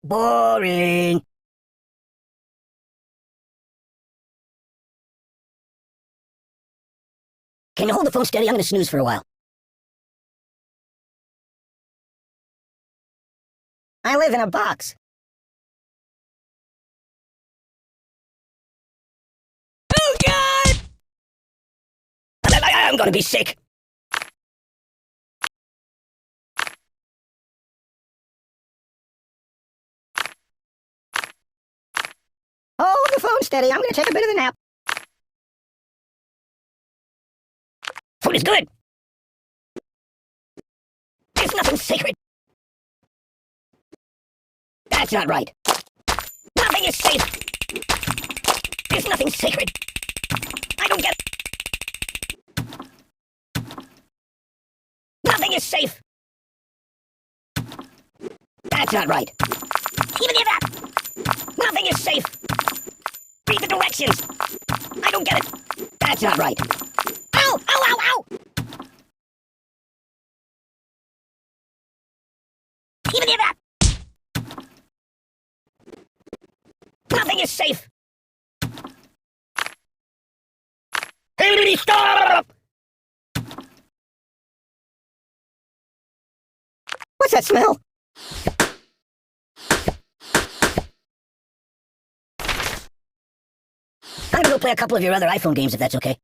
Boring. Can you hold the phone steady? I'm gonna snooze for a while. I live in a box. Oh, God! I'm gonna be sick. Hold the phone steady. I'm gonna take a bit of a nap. Food is good. There's nothing sacred. That's not right. Nothing is safe. There's nothing sacred. I don't get it. Nothing is safe. That's not right. Even if that. Nothing is safe. Read the directions. I don't get it. That's not right. Ow! Ow! Ow! Ow! Even if that. Nothing is safe. Hey, stop! What's that smell? I'm gonna go play a couple of your other iPhone games if that's okay.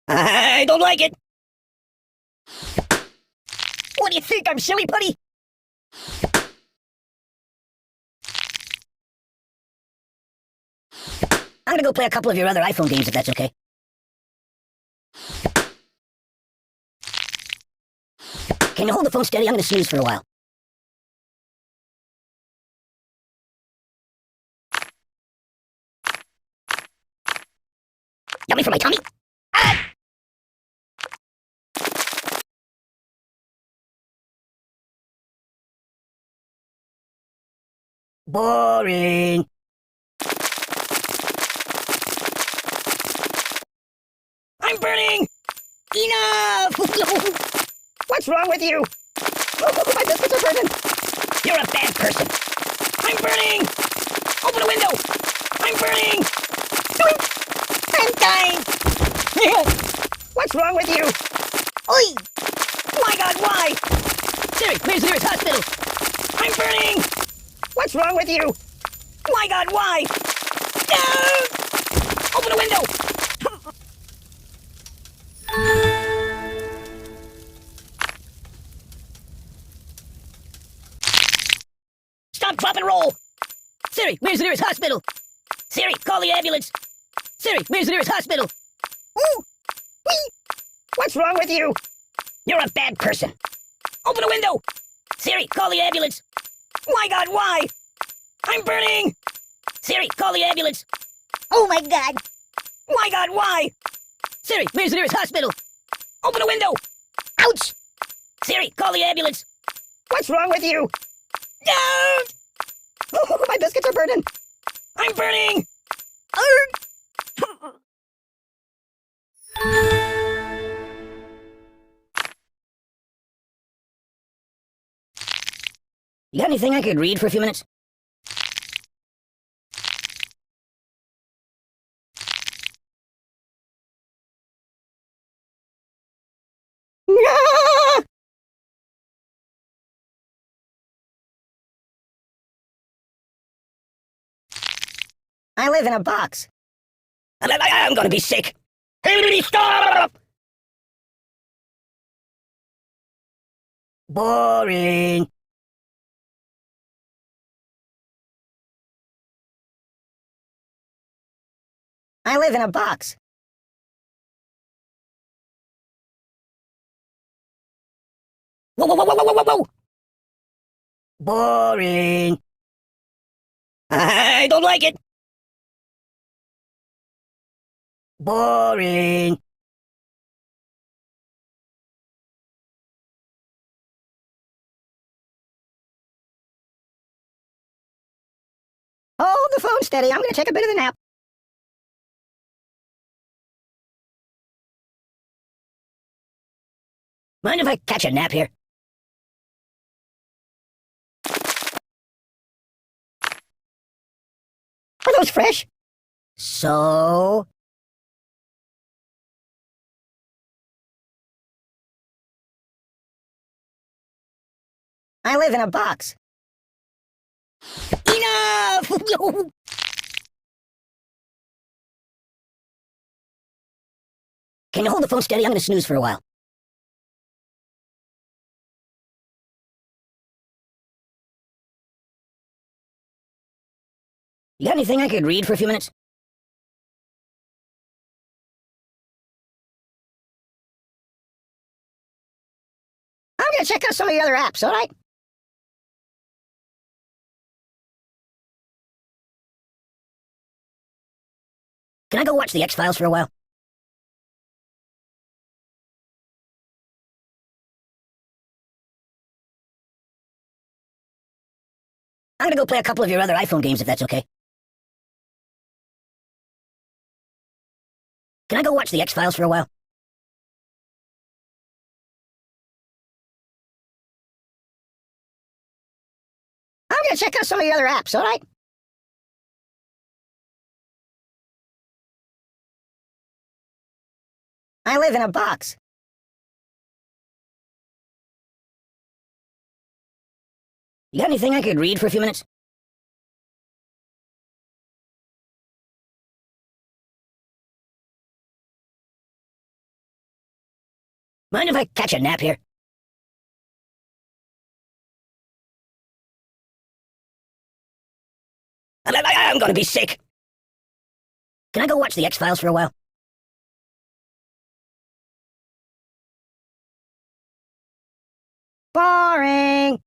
I don't like it. What do you think? I'm silly putty? I'm gonna go play a couple of your other iPhone games if that's okay. Can you hold the phone steady? I'm gonna snooze for a while. Yummy for my tummy? Ah! Boring. I'm burning! Enough! What's wrong with you? Oh, my biscuits are burning! You're a bad person! I'm burning! Open a window! I'm burning! I'm dying! What's wrong with you? Oi! My God, why? Siri, where's the nearest hospital? I'm burning! What's wrong with you? My God, why? No! Open a window! Stop, drop, and roll! Siri, where's the nearest hospital? Siri, call the ambulance! Siri, where's the nearest hospital? Ooh! Whee! What's wrong with you? You're a bad person! Open a window! Siri, call the ambulance! My God, why? I'm burning! Siri, call the ambulance! Oh my God! My God, why? Siri, where's the nearest hospital? Open a window! Ouch! Siri, call the ambulance! What's wrong with you? No! Oh, my biscuits are burning! I'm burning! You got anything I could read for a few minutes? I live in a box. I'm gonna be sick. Hey, stop! Boring. I live in a box. Whoa, whoa, whoa, whoa, whoa, whoa, whoa! Boring. I don't like it. Boring. Hold the phone steady. I'm gonna take a bit of a nap. Mind if I catch a nap here? those fresh? So? I live in a box. Enough! Can you hold the phone steady? I'm gonna snooze for a while. You got anything I could read for a few minutes? I'm gonna check out some of the other apps, alright? Can I go watch the X-Files for a while? I'm gonna go play a couple of your other iPhone games if that's okay. Can I go watch the X-Files for a while? I'm gonna check out some of the other apps, alright? I live in a box. You got anything I could read for a few minutes? Mind if I catch a nap here? I'm gonna be sick. Can I go watch the X-Files for a while? Boring.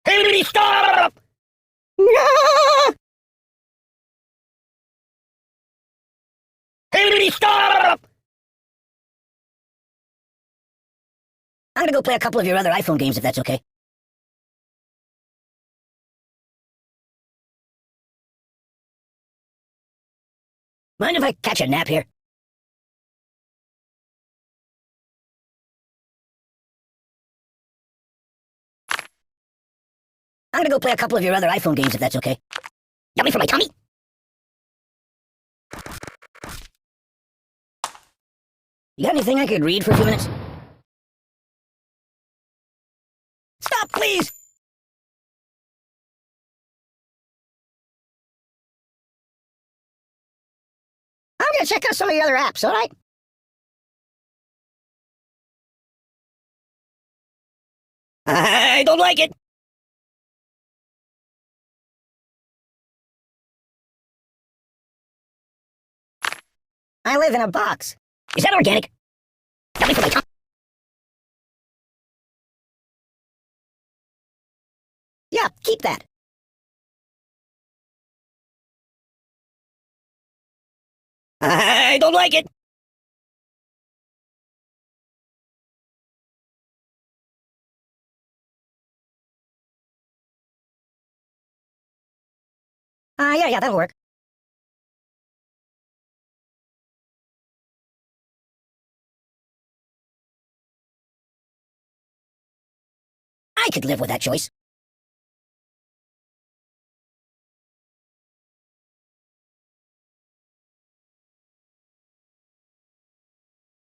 Hey, stop! No! Hey, stop! I'm gonna go play a couple of your other iPhone games if that's okay. Mind if I catch a nap here? I'm gonna go play a couple of your other iPhone games if that's okay. Yummy for my tummy? You got anything I could read for a few minutes? Stop, please! I'm gonna check out some of the other apps, alright? I don't like it! I live in a box. Is that organic? Yummy for my tummy. Yeah, keep that. I don't like it. Yeah, that'll work. I could live with that choice.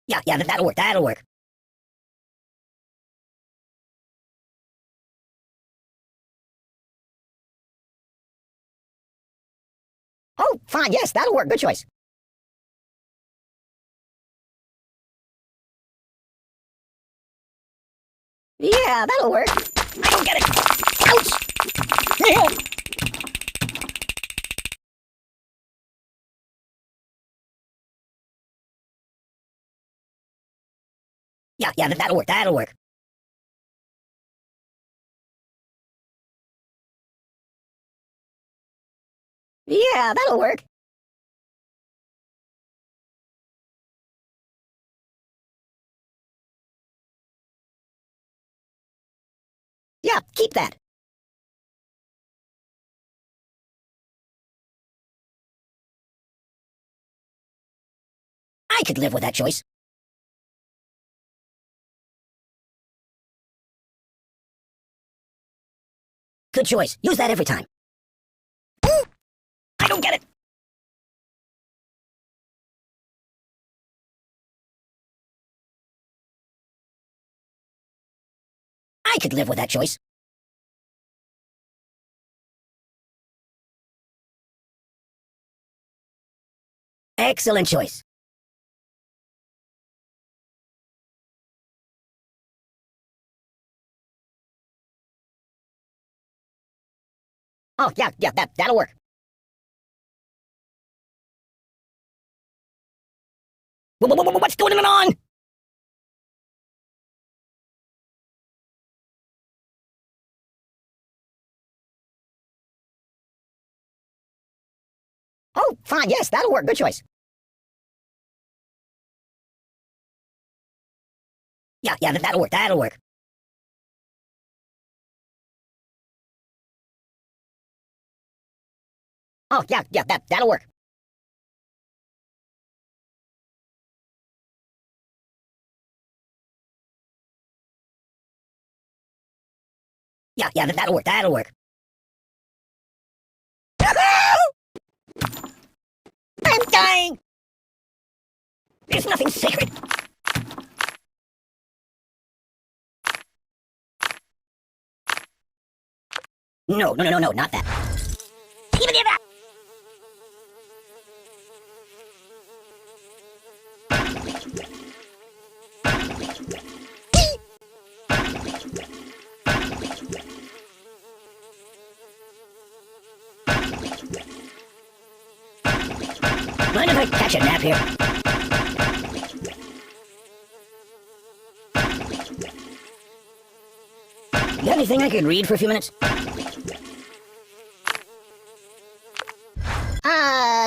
Yeah, that'll work, that'll work. Oh, fine, yes, that'll work, good choice. Yeah, that'll work. I don't get it. Ouch! Yeah, that'll work, that'll work. Yeah, that'll work. Yeah, keep that. I could live with that choice. Good choice. Use that every time. I don't get it. I could live with that choice. Excellent choice. Oh, yeah, that'll work. What's going on? Oh, fine, yes, that'll work. Good choice. Yeah, that'll work. That'll work. Oh, yeah, that'll work. Yeah, that'll work. That'll work. I'm dying! There's nothing sacred. No, not that. Even if that. Mind if I catch a nap here? You got anything I could read for a few minutes?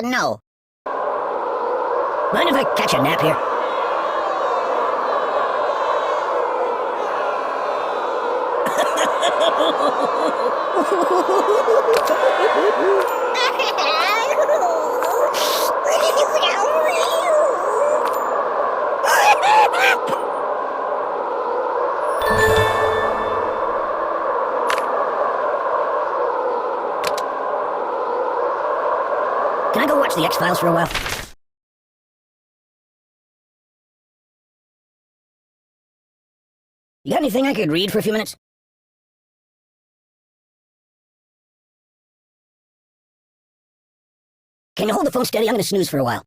No. Mind if I catch a nap here? Can I go watch the X-Files for a while? You got anything I could read for a few minutes? Can you hold the phone steady? I'm gonna snooze for a while.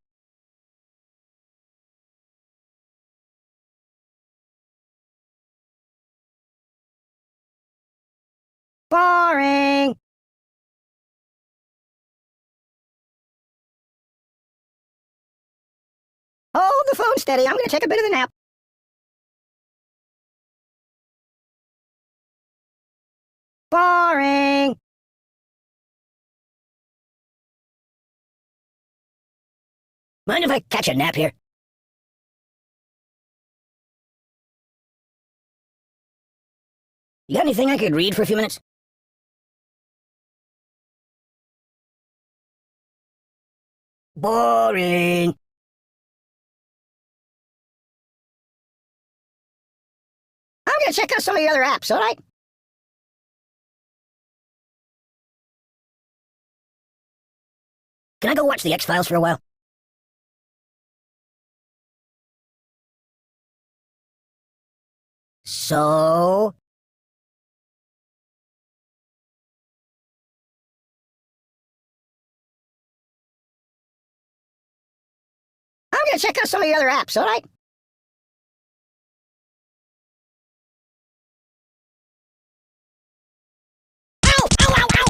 Boring! Hold the phone steady. I'm gonna take a bit of a nap. Boring! Mind if I catch a nap here? You got anything I could read for a few minutes? Boring! I'm gonna check out some of the other apps, alright? Can I go watch the X-Files for a while? So... I'm gonna check out some of the other apps, alright? Ow! Ow, ow, ow!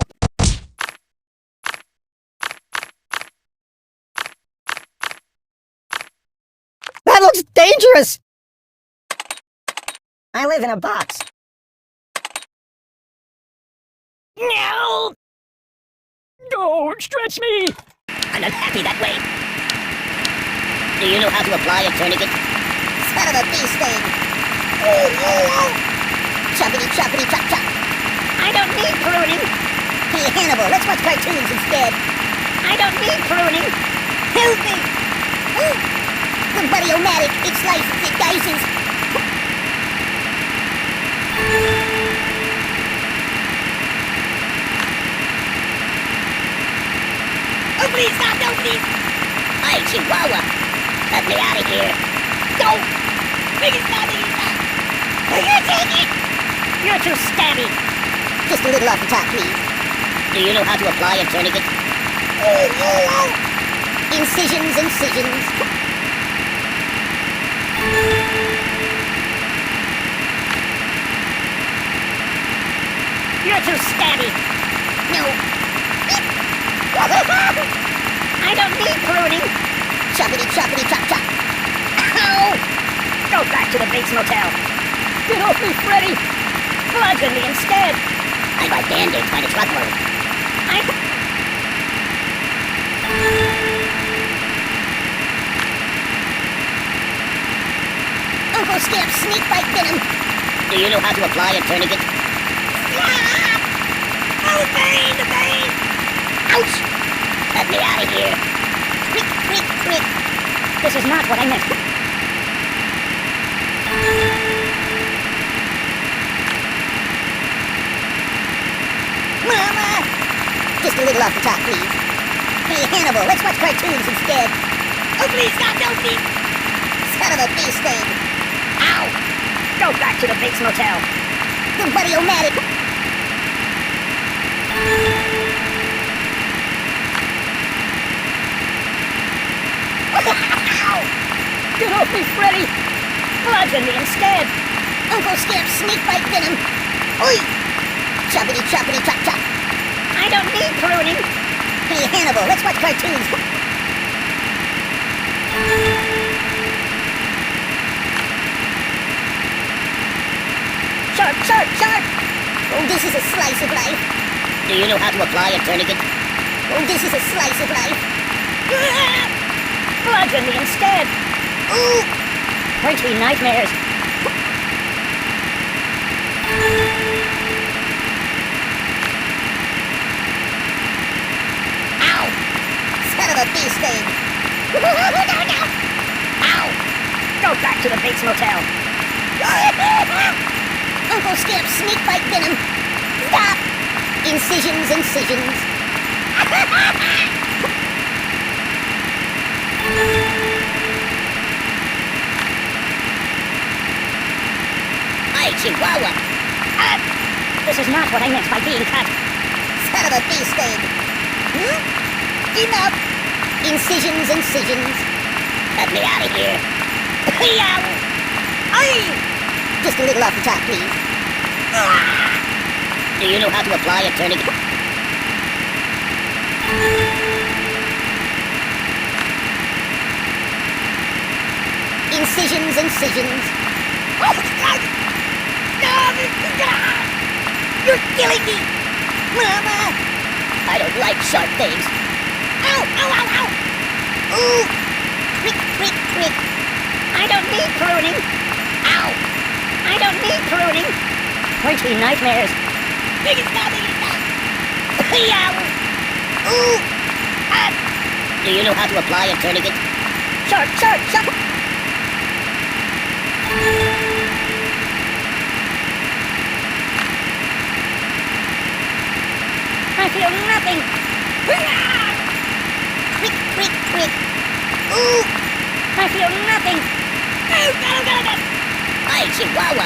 That looks dangerous! I live in a box. No! Don't stretch me! I'm not happy that way. Do you know how to apply a tourniquet? Son of a bee sting! Choppity choppity chop chop! I don't need pruning! Hey Hannibal, let's watch cartoons instead! I don't need pruning! Help me! The Buddy-O-Matic, it slices, it dices! please, stop! No, please! Hey, Chihuahua! Let me out of here! Don't! Make it stop! Make it stop! I can't take it! You're too stabby! Just a little off the top, please. Do you know how to apply a tourniquet? Oh! Incisions, incisions. You're too stabby. No. I don't need pruning. Choppity, choppity, chop, chop. Ow! Go back to the Bates Motel. Get off me, Freddy! Bludgeon me instead. I buy Band-Aids by the truckload. Uncle Skip's snake bite venom. Do you know how to apply a tourniquet? Oh, the pain, the pain! Ouch! Let me out of here. Quick, quick, quick. This is not what I meant. Mama! Just a little off the top, please. Hey, Hannibal, let's watch cartoons instead. Oh, please, stop, no, please! Son of a bee sting. Ow! Go back to the Bates Motel. The Buddy-O-Matic. Get off me, Freddy! Bludgeon me instead! Uncle Skip's snake bite venom! Oi! Choppity, choppity, chop, chop! I don't need pruning! Hey, Hannibal, let's watch cartoons! Sharp, sharp, sharp! Oh, this is a slice of life! Do you know how to apply a tourniquet? Oh, this is a slice of life! Bludgeon me instead! Ooh! Pointy nightmares! Ow! Son of a bee sting! Ow! Go back to the Bates Motel! Uncle Skip's snake bite venom! Stop! Incisions, incisions! Hey, Chihuahua! This is not what I meant by being cut. Son of a bee sting! Enough! Incisions, incisions! Let me out of here! Yow! Aye! Just a little off the top, please. Do you know how to apply a tourniquet? Incisions, incisions. Oh, God! You're killing me! Mama! I don't like sharp things. Ow! Ow! Ow! Ow! Ooh! Quick, quick, quick! I don't need pruning! Ow! I don't need pruning! Pointy nightmares! Make it stop! Make it stop! Yow! Ooh! Ah! Do you know how to apply a tourniquet? Sharp! Sharp! Sharp! I feel nothing! Quick, quick, quick! Ooh! I feel nothing! Oh, go, go, go! Hey, Chihuahua!